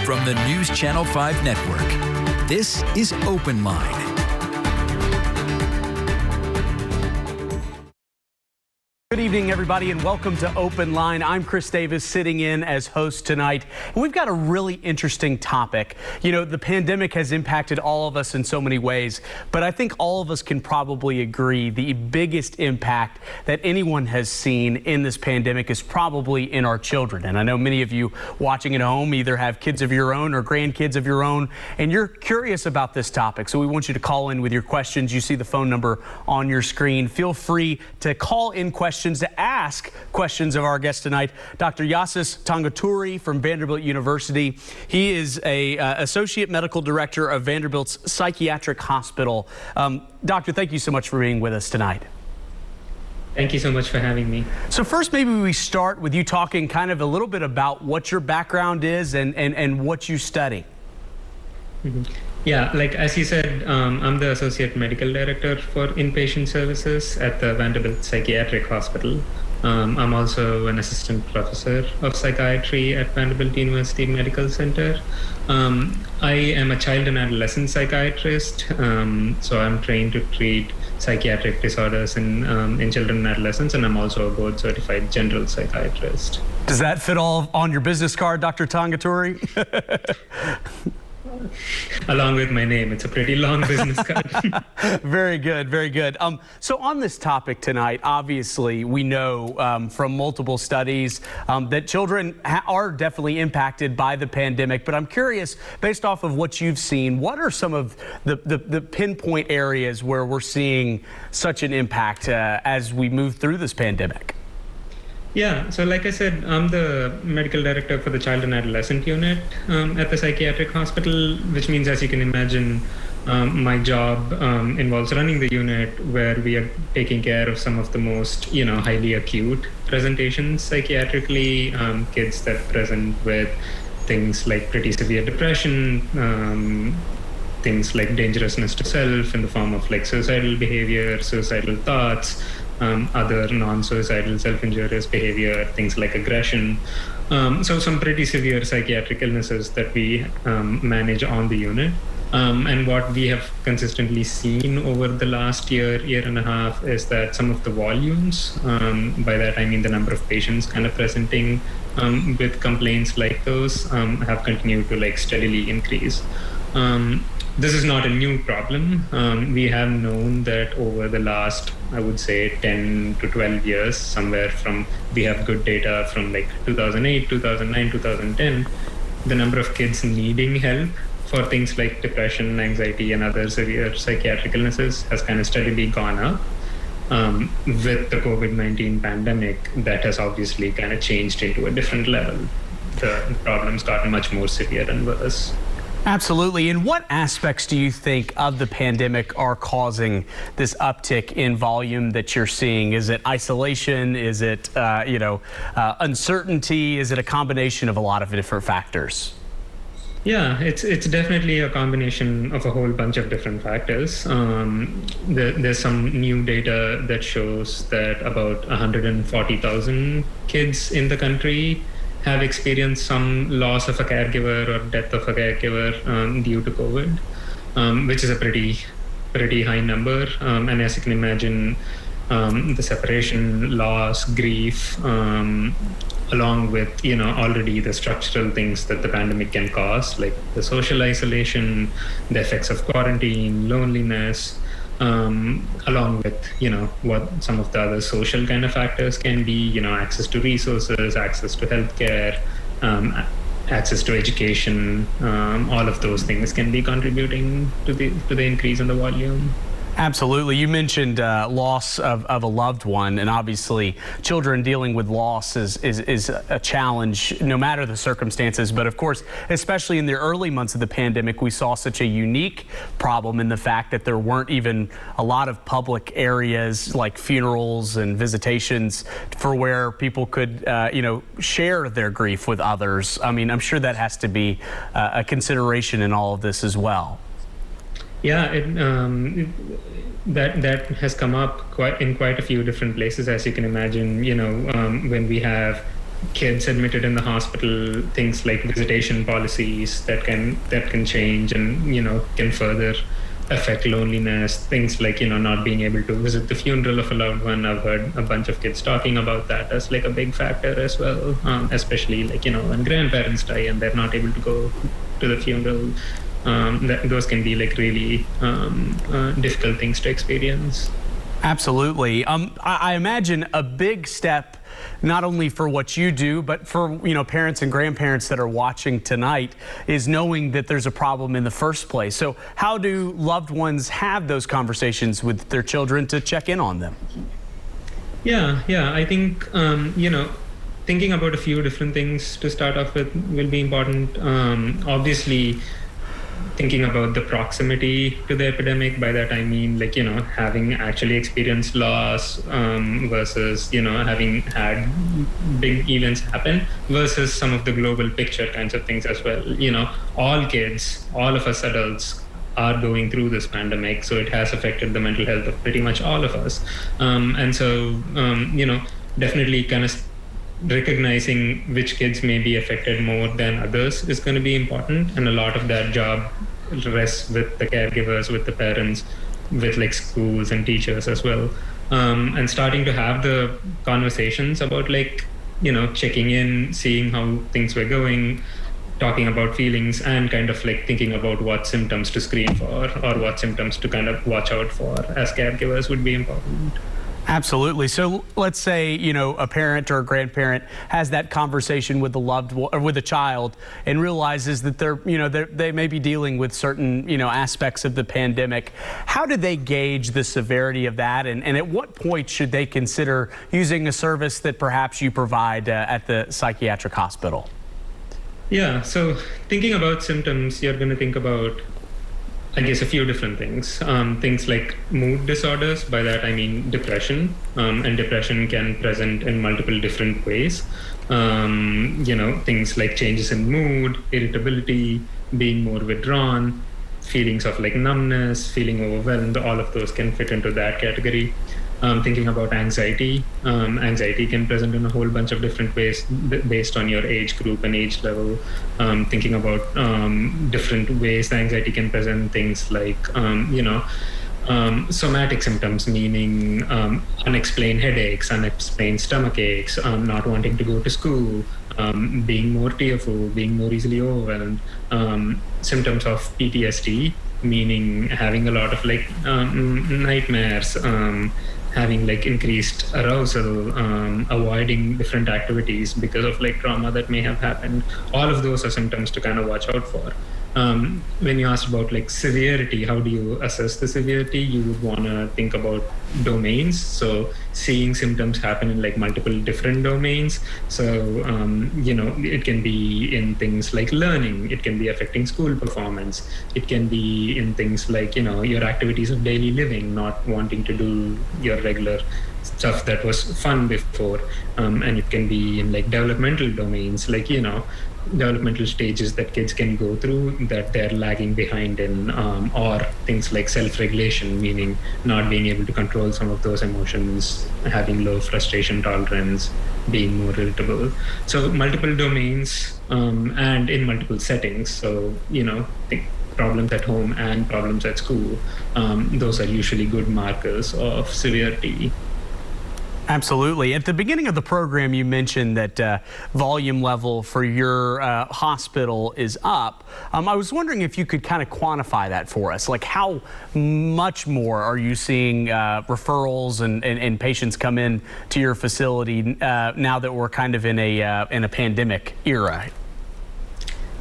From the News Channel 5 Network, this is OpenLine. Good evening, everybody, and welcome to OpenLine. I'm Chris Davis, sitting in as host tonight. And we've got a really interesting topic. You know, the pandemic has impacted all of us in so many ways, but I think all of us can probably agree the biggest impact that anyone has seen in this pandemic is probably in our children. And I know many of you watching at home either have kids of your own or grandkids of your own, and you're curious about this topic. So we want you to call in with your questions. You see the phone number on your screen. Feel free to call in questions, to ask questions of our guest tonight, Dr. Yasas Tanguturi from Vanderbilt University. He is a associate medical director of Vanderbilt's Psychiatric Hospital. Doctor, thank you so much for being with us tonight. Thank you so much for having me. So first, maybe we start with you talking kind of a little bit about what your background is and what you study. Mm-hmm. Yeah, like as you said, I'm the Associate Medical Director for Inpatient Services at the Vanderbilt Psychiatric Hospital. I'm also an Assistant Professor of Psychiatry at Vanderbilt University Medical Center. I am a child and adolescent psychiatrist, so I'm trained to treat psychiatric disorders in children and adolescents, and I'm also a board-certified general psychiatrist. Does that fit all on your business card, Dr. Tanguturi? Along with my name. It's a pretty long business card. Very good, very good. So on this topic tonight, obviously we know from multiple studies that children are definitely impacted by the pandemic, but I'm curious, based off of what you've seen, what are some of the pinpoint areas where we're seeing such an impact as we move through this pandemic? Yeah, so like I said, I'm the medical director for the child and adolescent unit at the psychiatric hospital, which means, as you can imagine, my job involves running the unit where we are taking care of some of the most, highly acute presentations psychiatrically, kids that present with things like pretty severe depression, things like dangerousness to self in the form of like suicidal behavior, suicidal thoughts, other non-suicidal self-injurious behavior, things like aggression. So some pretty severe psychiatric illnesses that we manage on the unit. And what we have consistently seen over the last year and a half is that some of the volumes, by that I mean the number of patients kind of presenting with complaints like those, have continued to like steadily increase. This is not a new problem. We have known that over the last, I would say, 10 to 12 years, somewhere from, we have good data from like 2008, 2009, 2010, the number of kids needing help for things like depression, anxiety, and other severe psychiatric illnesses has kind of steadily gone up. With the COVID-19 pandemic, that has obviously kind of changed into a different level. The problem's gotten much more severe and worse. Absolutely. And what aspects do you think of the pandemic are causing this uptick in volume that you're seeing? Is it isolation? Is it, uncertainty? Is it a combination of a lot of different factors? Yeah, it's definitely a combination of a whole bunch of different factors. There's some new data that shows that about 140,000 kids in the country have experienced some loss of a caregiver or death of a caregiver due to COVID, which is a pretty high number. And as you can imagine, the separation, loss, grief, along with already the structural things that the pandemic can cause, like the social isolation, the effects of quarantine, loneliness, along with what some of the other social kind of factors can be, access to resources, access to healthcare, access to education. All of those things can be contributing to the increase in the volume. Absolutely. You mentioned loss of a loved one, and obviously children dealing with loss is a challenge no matter the circumstances. But of course, especially in the early months of the pandemic, we saw such a unique problem in the fact that there weren't even a lot of public areas like funerals and visitations for where people could, share their grief with others. I mean, I'm sure that has to be a consideration in all of this as well. Yeah, that has come up in quite a few different places, as you can imagine. When we have kids admitted in the hospital, things like visitation policies that can change and, can further affect loneliness, things like, not being able to visit the funeral of a loved one. I've heard a bunch of kids talking about that as like a big factor as well, especially like, when grandparents die and they're not able to go to the funeral. Those can be like really difficult things to experience. Absolutely. I imagine a big step, not only for what you do, but for parents and grandparents that are watching tonight, is knowing that there's a problem in the first place. So how do loved ones have those conversations with their children to check in on them? Yeah. I think thinking about a few different things to start off with will be important. Obviously, thinking about the proximity to the epidemic. By that I mean like, having actually experienced loss versus, having had big events happen versus some of the global picture kinds of things as well. All kids, all of us adults are going through this pandemic, so it has affected the mental health of pretty much all of us. And so, definitely kind of recognizing which kids may be affected more than others is going to be important, and a lot of that job rests with the caregivers, with the parents, with like schools and teachers as well, and starting to have the conversations about like checking in, seeing how things were going, talking about feelings, and kind of like thinking about what symptoms to screen for or what symptoms to kind of watch out for as caregivers would be important. Absolutely. So let's say, a parent or a grandparent has that conversation with the loved one or with a child and realizes that they may be dealing with certain, aspects of the pandemic. How do they gauge the severity of that? And at what point should they consider using a service that perhaps you provide at the psychiatric hospital? Yeah. So thinking about symptoms, you're going to think about, I guess, a few different things. Things like mood disorders. By that I mean depression, and depression can present in multiple different ways. Things like changes in mood, irritability, being more withdrawn, feelings of like numbness, feeling overwhelmed. All of those can fit into that category. Thinking about anxiety. Anxiety can present in a whole bunch of different ways based on your age group and age level. Thinking about different ways the anxiety can present, things like, somatic symptoms, meaning unexplained headaches, unexplained stomach aches, not wanting to go to school, being more tearful, being more easily overwhelmed. Symptoms of PTSD, meaning having a lot of like nightmares, having like increased arousal, avoiding different activities because of like trauma that may have happened. All of those are symptoms to kind of watch out for. When you asked about like severity, how do you assess the severity? You would want to think about domains. So seeing symptoms happen in like multiple different domains. So, it can be in things like learning. It can be affecting school performance. It can be in things like, your activities of daily living, not wanting to do your regular stuff that was fun before. And it can be in like developmental domains, like, developmental stages that kids can go through that they're lagging behind in, or things like self-regulation, meaning not being able to control some of those emotions, having low frustration tolerance, being more irritable. So multiple domains, and in multiple settings. So, problems at home and problems at school, those are usually good markers of severity. Absolutely. At the beginning of the program, you mentioned that volume level for your hospital is up. I was wondering if you could kind of quantify that for us. Like, how much more are you seeing referrals and patients come in to your facility now that we're kind of in a pandemic era?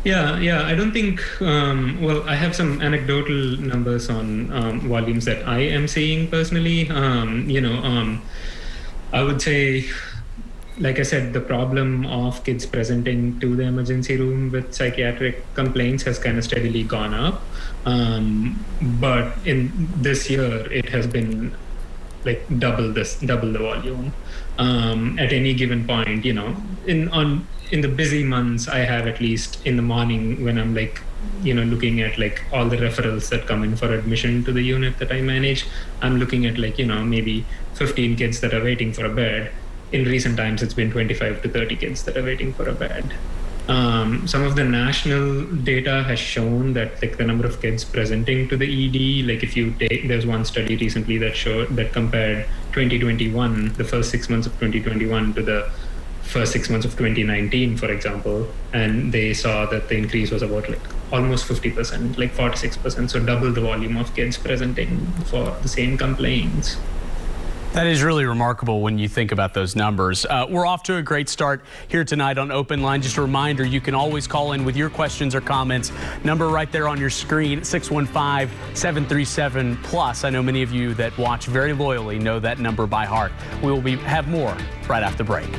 Yeah. I don't think, I have some anecdotal numbers on volumes that I am seeing personally. I would say, like I said, the problem of kids presenting to the emergency room with psychiatric complaints has kind of steadily gone up. But in this year, it has been like double the volume. At any given point, in the busy months, I have at least in the morning when I'm like, looking at like all the referrals that come in for admission to the unit that I manage, I'm looking at like, maybe 15 kids that are waiting for a bed. in recent times, it's been 25 to 30 kids that are waiting for a bed. Some of the national data has shown that like the number of kids presenting to the ED, like if you take, there's one study recently that compared 2021, the first 6 months of 2021 to the first 6 months of 2019, for example, and they saw that the increase was about like almost 50%, like 46%, so double the volume of kids presenting for the same complaints. That is really remarkable when you think about those numbers. We're off to a great start here tonight on Open Line. Just a reminder, you can always call in with your questions or comments. Number right there on your screen, 615-737-PLUS. I know many of you that watch very loyally know that number by heart. We will have more right after the break.